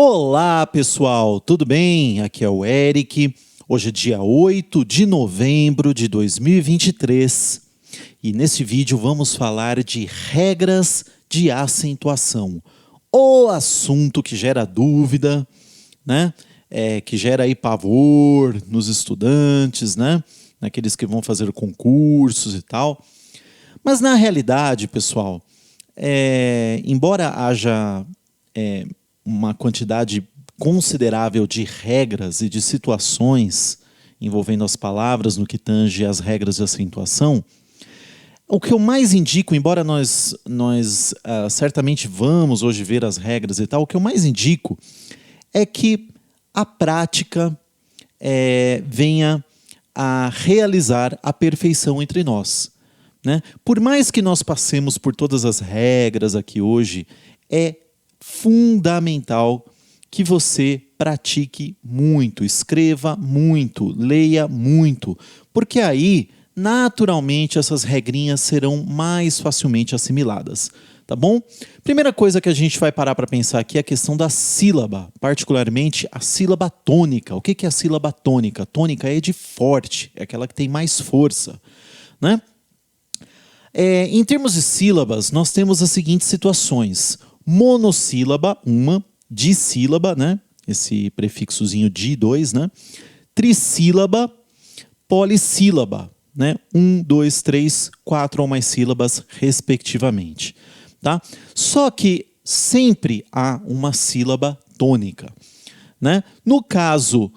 Olá, pessoal, tudo bem? Aqui é o Eric. Hoje é dia 8 de novembro de 2023 e nesse vídeo vamos falar de regras de acentuação. O assunto que gera dúvida, né? Que gera aí pavor nos estudantes, né? Naqueles que vão fazer concursos e tal. Mas na realidade, pessoal, embora haja uma quantidade considerável de regras e de situações envolvendo as palavras no que tange às regras de acentuação, o que eu mais indico, embora nós certamente vamos hoje ver as regras e tal, o que eu mais indico é que a prática venha a realizar a perfeição entre nós, né? Por mais que nós passemos por todas as regras aqui hoje, é fundamental que você pratique muito, escreva muito, leia muito, porque aí, naturalmente, essas regrinhas serão mais facilmente assimiladas, tá bom? Primeira coisa que a gente vai parar para pensar aqui é a questão da sílaba, particularmente a sílaba tônica. O que é a sílaba tônica? Tônica é de forte, é aquela que tem mais força, né? Em termos de sílabas, nós temos as seguintes situações: monossílaba, uma, dissílaba, né? Esse prefixozinho di, dois, né? Trissílaba, polissílaba, né? 1, 2, 3, 4 ou mais sílabas, respectivamente. Tá? Só que sempre há uma sílaba tônica, né? No caso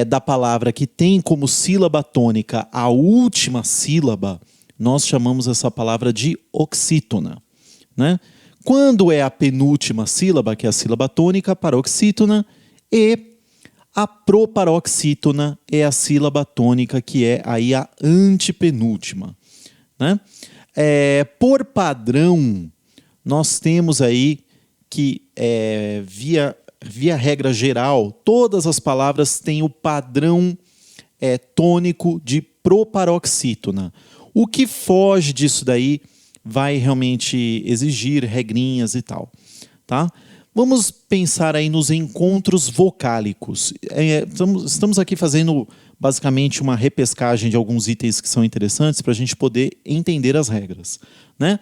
da palavra que tem como sílaba tônica a última sílaba, nós chamamos essa palavra de oxítona, né? Quando é a penúltima sílaba, que é a sílaba tônica, paroxítona, e a proparoxítona é a sílaba tônica, que é aí a antepenúltima, né? Por padrão, nós temos aí que, via regra geral, todas as palavras têm o padrão tônico de proparoxítona. O que foge disso daí vai realmente exigir regrinhas e tal, tá? Vamos pensar aí nos encontros vocálicos. Estamos aqui fazendo basicamente uma repescagem de alguns itens que são interessantes para a gente poder entender as regras, né?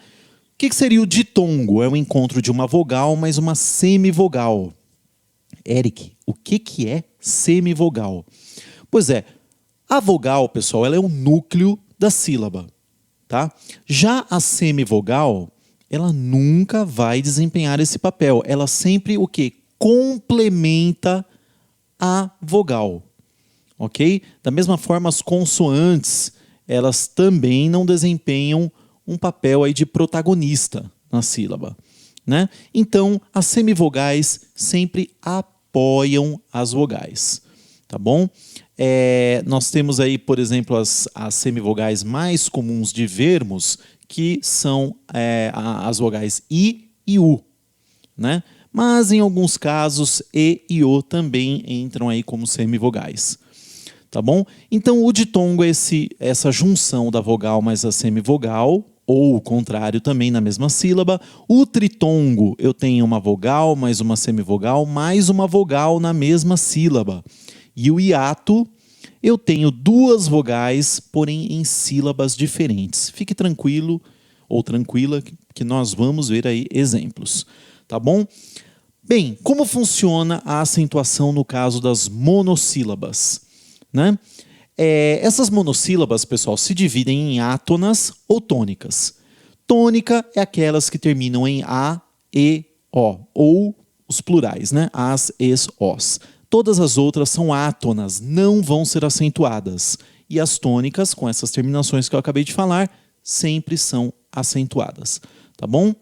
O que seria o ditongo? É o encontro de uma vogal mais uma semivogal. Eric, o que é semivogal? Pois é, a vogal, pessoal, ela é o núcleo da sílaba, tá? Já a semivogal, ela nunca vai desempenhar esse papel. Ela sempre o quê? Complementa a vogal, ok? Da mesma forma, as consoantes, elas também não desempenham um papel aí de protagonista na sílaba, né? Então, as semivogais sempre apoiam as vogais, tá bom? Nós temos aí, por exemplo, as semivogais mais comuns de vermos, que são as vogais I e U, né? Mas em alguns casos E e O também entram aí como semivogais, tá bom? Então o ditongo é essa junção da vogal mais a semivogal, ou o contrário também na mesma sílaba. O tritongo, eu tenho uma vogal mais uma semivogal mais uma vogal na mesma sílaba. E o hiato, eu tenho duas vogais, porém em sílabas diferentes. Fique tranquilo ou tranquila que nós vamos ver aí exemplos, tá bom? Bem, como funciona a acentuação no caso das monossílabas, né? Essas monossílabas, pessoal, se dividem em átonas ou tônicas. Tônica é aquelas que terminam em A, E, O, ou os plurais, né? As, es, os. Todas as outras são átonas, não vão ser acentuadas. E as tônicas, com essas terminações que eu acabei de falar, sempre são acentuadas, tá bom?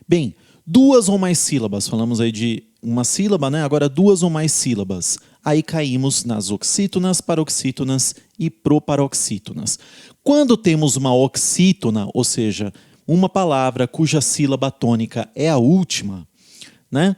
Bem, duas ou mais sílabas, falamos aí de uma sílaba, né? Agora duas ou mais sílabas. Aí caímos nas oxítonas, paroxítonas e proparoxítonas. Quando temos uma oxítona, ou seja, uma palavra cuja sílaba tônica é a última, né?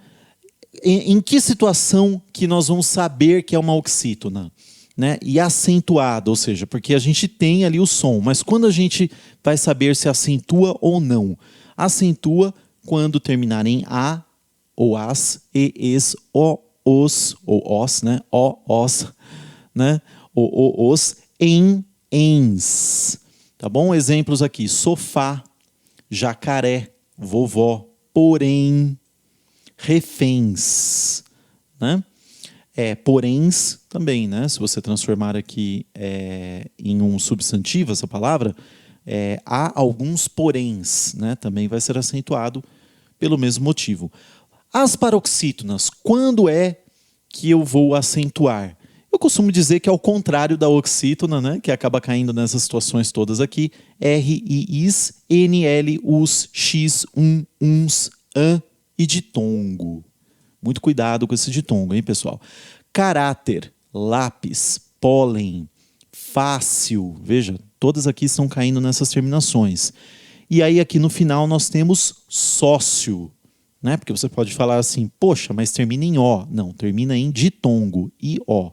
Em que situação que nós vamos saber que é uma oxítona, né? E acentuada, ou seja, porque a gente tem ali o som, mas quando a gente vai saber se acentua ou não? Acentua quando terminar em A, ou as, e, es, o, os, ou os, né? O, os, né? O, os, em, ens. Tá bom? Exemplos aqui: sofá, jacaré, vovó, porém, reféns, né? Poréns também, né? Se você transformar aqui em um substantivo essa palavra, há alguns poréns, né? Também vai ser acentuado pelo mesmo motivo. As paroxítonas, quando é que eu vou acentuar? Eu costumo dizer que é ao contrário da oxítona, né? Que acaba caindo nessas situações todas aqui. R, I, is, N, L, us, x, uns, an e ditongo. Muito cuidado com esse ditongo, hein, pessoal? Caráter, lápis, pólen, fácil. Veja, todas aqui estão caindo nessas terminações. E aí aqui no final nós temos sócio, né? Porque você pode falar assim, poxa, mas termina em O. Não, termina em ditongo, I-O.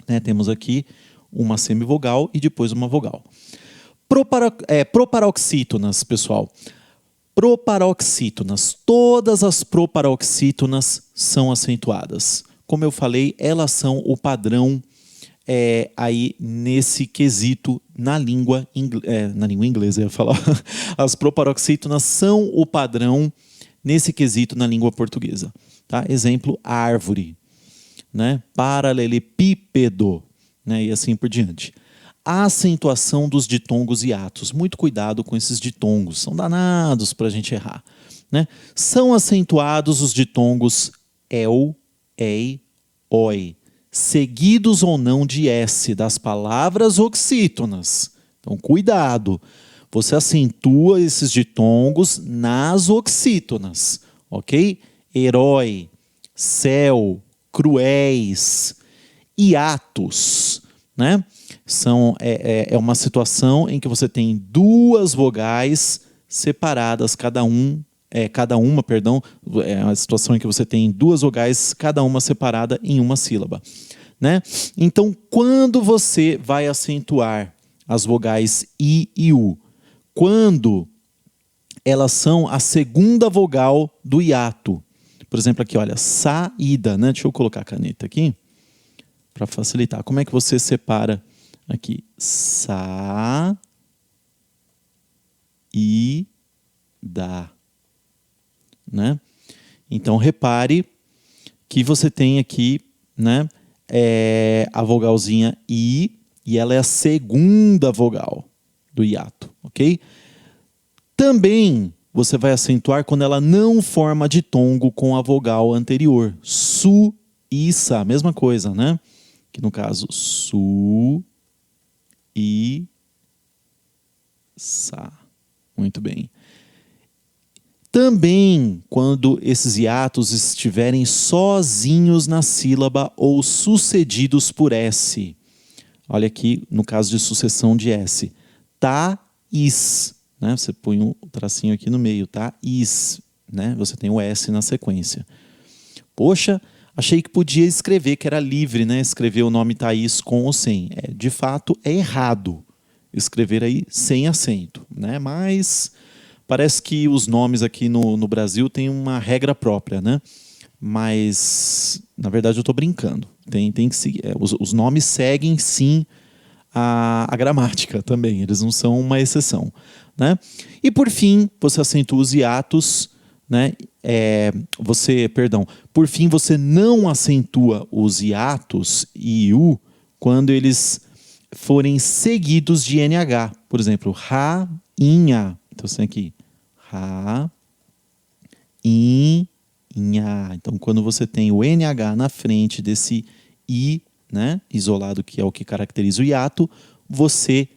Né? Temos aqui uma semivogal e depois uma vogal. Proparoxítonas, pessoal. Proparoxítonas, todas as proparoxítonas são acentuadas. Como eu falei, elas são o padrão aí nesse quesito na língua inglesa, eu ia falar. As proparoxítonas são o padrão nesse quesito na língua portuguesa. Tá? Exemplo, árvore, né? Paralelepípedo, né? E assim por diante. A acentuação dos ditongos e atos. Muito cuidado com esses ditongos, são danados para a gente errar. Né? São acentuados os ditongos el, ei, oi, seguidos ou não de S, das palavras oxítonas. Então, cuidado. Você acentua esses ditongos nas oxítonas, ok? Herói, céu, cruéis, hiatos, né? É uma situação em que você tem duas vogais separadas, cada uma, é uma situação em que você tem duas vogais, cada uma separada em uma sílaba, né? Então, quando você vai acentuar as vogais I e U, quando elas são a segunda vogal do hiato, por exemplo, aqui, olha, saída, né? Deixa eu colocar a caneta aqui para facilitar. Como é que você separa aqui? Sa e da, né? Então repare que você tem aqui, né, a vogalzinha I e ela é a segunda vogal do hiato, ok? Também você vai acentuar quando ela não forma ditongo com a vogal anterior. Su e sa, mesma coisa, né? Que no caso su e sa. Muito bem. Também quando esses hiatos estiverem sozinhos na sílaba ou sucedidos por S. Olha aqui, no caso de sucessão de S. Tá, is. Né? Você põe um tracinho aqui no meio, tá? Is. Né? Você tem o S na sequência. Poxa, achei que podia escrever, que era livre, né? Escrever o nome Thaís com ou sem. De fato, é errado escrever aí sem acento, né? Mas parece que os nomes aqui no Brasil têm uma regra própria, né? Mas, na verdade, eu estou brincando. Tem que seguir. Os nomes seguem, sim, a gramática também. Eles não são uma exceção, né? E, por fim, você acentua os hiatos, né? Por fim, você não acentua os hiatos e u quando eles forem seguidos de NH. Por exemplo, rainha. Então, você tem aqui rainha. Então, quando você tem o NH na frente desse I, né, isolado, que é o que caracteriza o hiato, você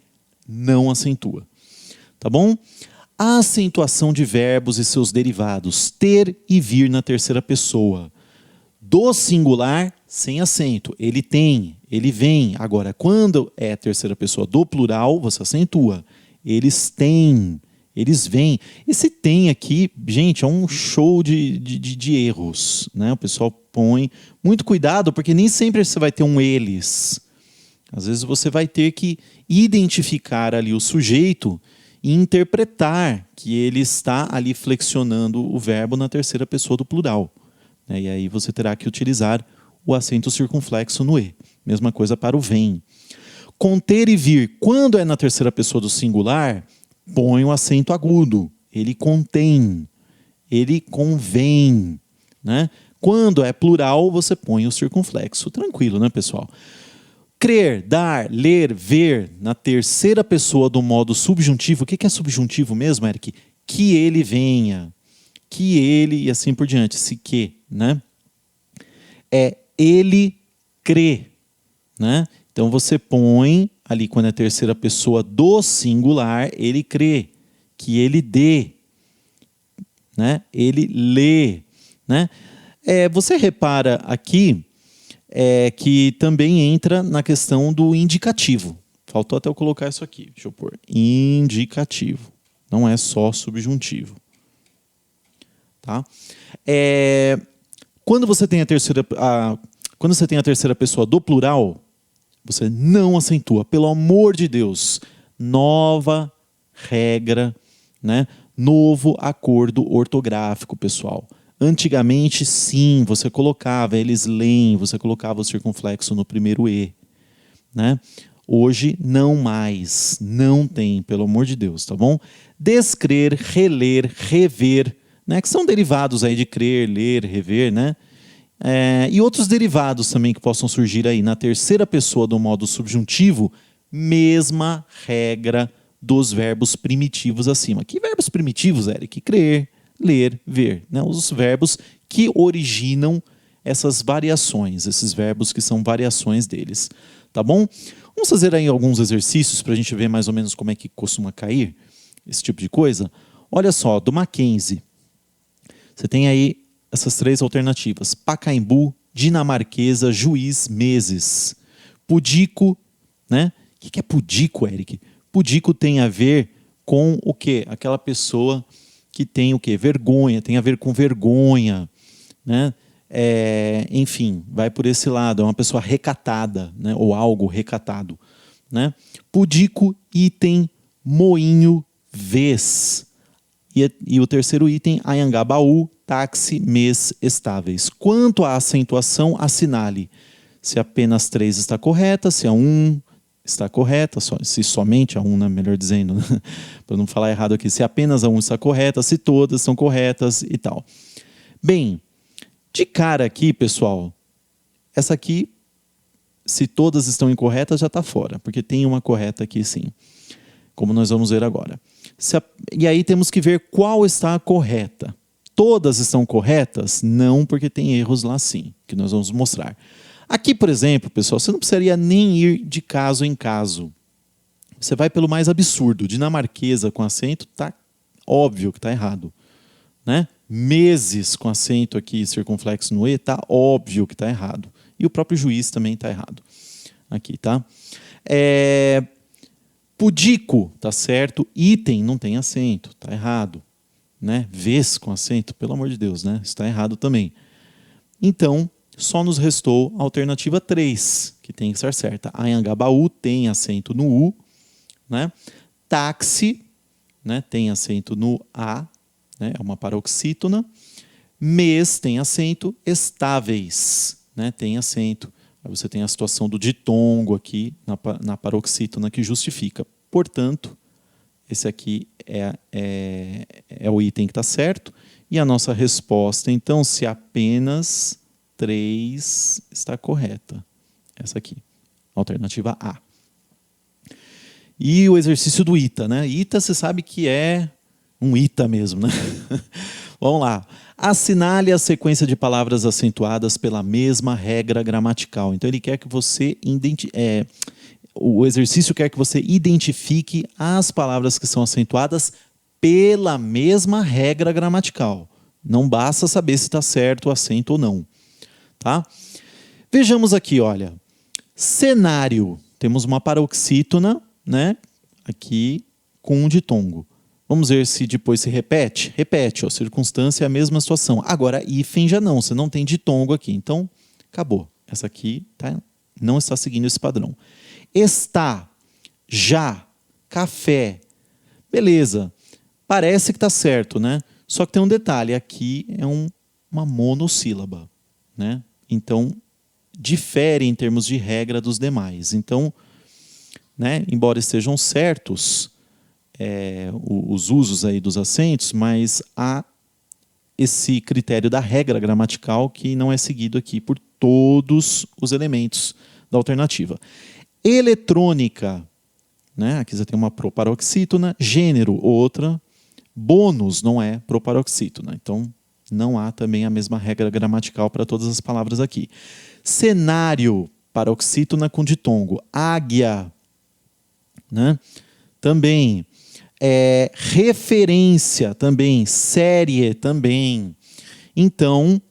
não acentua. Tá bom? A acentuação de verbos e seus derivados, ter e vir na terceira pessoa. Do singular, sem acento. Ele tem, ele vem. Agora, quando é a terceira pessoa do plural, você acentua. Eles têm, eles vêm. Esse tem aqui, gente, é um show de erros, né? O pessoal põe muito cuidado, porque nem sempre você vai ter um eles. Às vezes você vai ter que identificar ali o sujeito e interpretar que ele está ali flexionando o verbo na terceira pessoa do plural, né? E aí você terá que utilizar o acento circunflexo no E. Mesma coisa para o vem. Conter e vir, quando é na terceira pessoa do singular, põe o acento agudo. Ele contém, ele convém, né? Quando é plural, você põe o circunflexo. Tranquilo, né, pessoal? Crer, dar, ler, ver, na terceira pessoa do modo subjuntivo. O que é subjuntivo mesmo, Eric? Que ele venha, que ele e assim por diante. Se que, né? É ele crê, né? Então você põe ali quando é terceira pessoa do singular, ele crê, que ele dê, né? Ele lê, né? Você repara aqui que também entra na questão do indicativo. Faltou até eu colocar isso aqui. Deixa eu pôr. Indicativo. Não é só subjuntivo. Tá? Quando você tem a terceira pessoa do plural, você não acentua. Pelo amor de Deus. Nova regra, né? Novo acordo ortográfico, pessoal. Antigamente, sim, você colocava, eles leem, você colocava o circunflexo no primeiro E, né? Hoje, não mais, não tem, pelo amor de Deus, tá bom? Descrer, reler, rever, né? Que são derivados aí de crer, ler, rever, né? E outros derivados também que possam surgir aí na terceira pessoa do modo subjuntivo, mesma regra dos verbos primitivos acima. Que verbos primitivos, Eric? Crer, ler, ver, né? Os verbos que originam essas variações, esses verbos que são variações deles, tá bom? Vamos fazer aí alguns exercícios para a gente ver mais ou menos como é que costuma cair esse tipo de coisa. Olha só, do Mackenzie, você tem aí essas três alternativas: Pacaembu, dinamarquesa, juiz, meses. Pudico, né? O que é pudico, Eric? Pudico tem a ver com o quê? Aquela pessoa que tem o quê? Vergonha, tem a ver com vergonha, né? Enfim, vai por esse lado, é uma pessoa recatada, né? Ou algo recatado, né? Pudico, item, moinho, vez. E o terceiro item, Anhangabaú, táxi, mês, estáveis. Quanto à acentuação, assinale se apenas 3 está correta, se a 1 está correta, se somente a 1, né, melhor dizendo, né? Para não falar errado aqui, se apenas a 1 está correta, se todas estão corretas e tal. Bem, de cara aqui, pessoal, essa aqui, se todas estão incorretas, já está fora, porque tem uma correta aqui sim, como nós vamos ver agora. E aí temos que ver qual está correta. Todas estão corretas? Não, porque tem erros lá sim, que nós vamos mostrar. Aqui, por exemplo, pessoal, você não precisaria nem ir de caso em caso. Você vai pelo mais absurdo. Dinamarquesa com acento, tá óbvio que está errado, né? Meses com acento aqui, circunflexo no E, tá óbvio que está errado. E o próprio juiz também está errado. Aqui, tá? Pudico, tá certo. Item não tem acento, tá errado, né? Vez com acento, pelo amor de Deus, né? Está errado também. Então, só nos restou a alternativa 3, que tem que estar certa. Anhangabaú tem acento no U, né? Táxi, né, tem acento no A, né, é uma paroxítona. Mês tem acento. Estáveis, né, tem acento. Aí você tem a situação do ditongo aqui na paroxítona que justifica. Portanto, esse aqui é o item que está certo. E a nossa resposta, então, se apenas 3 está correta. Essa aqui, alternativa A. E o exercício do ITA, né? ITA, você sabe que é um ITA mesmo, né? Vamos lá. Assinale a sequência de palavras acentuadas pela mesma regra gramatical. Então, ele quer que você o exercício quer que você identifique as palavras que são acentuadas pela mesma regra gramatical. Não basta saber se está certo o acento ou não. Tá? Vejamos aqui, olha. Cenário. Temos uma paroxítona, né? Aqui com um ditongo. Vamos ver se depois se repete. Repete, ó, circunstância é a mesma situação. Agora, hífen já não, você não tem ditongo aqui. Então, acabou. Essa aqui não está seguindo esse padrão. Está, já, café. Beleza, parece que está certo, né? Só que tem um detalhe, aqui é uma monossílaba, né? Então, difere em termos de regra dos demais. Então, né, embora estejam certos os usos aí dos acentos, mas há esse critério da regra gramatical que não é seguido aqui por todos os elementos da alternativa. Eletrônica, né? Aqui você tem uma proparoxítona, gênero, outra, bônus não é proparoxítona. Então, não há também a mesma regra gramatical para todas as palavras aqui. Cenário, paroxítona com ditongo. Águia, né? Também. Referência, também. Série, também. Então,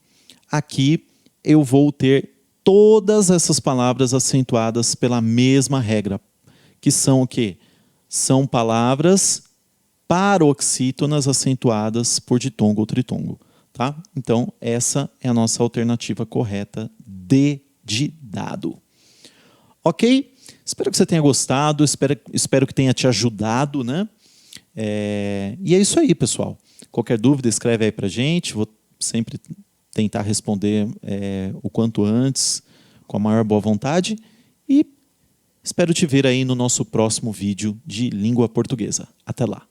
aqui eu vou ter todas essas palavras acentuadas pela mesma regra, que são o quê? São palavras paroxítonas acentuadas por ditongo ou tritongo. Tá? Então, essa é a nossa alternativa correta de dado. Ok? Espero que você tenha gostado, espero que tenha te ajudado, né? E é isso aí, pessoal. Qualquer dúvida, escreve aí pra gente. Vou sempre tentar responder o quanto antes, com a maior boa vontade. E espero te ver aí no nosso próximo vídeo de língua portuguesa. Até lá!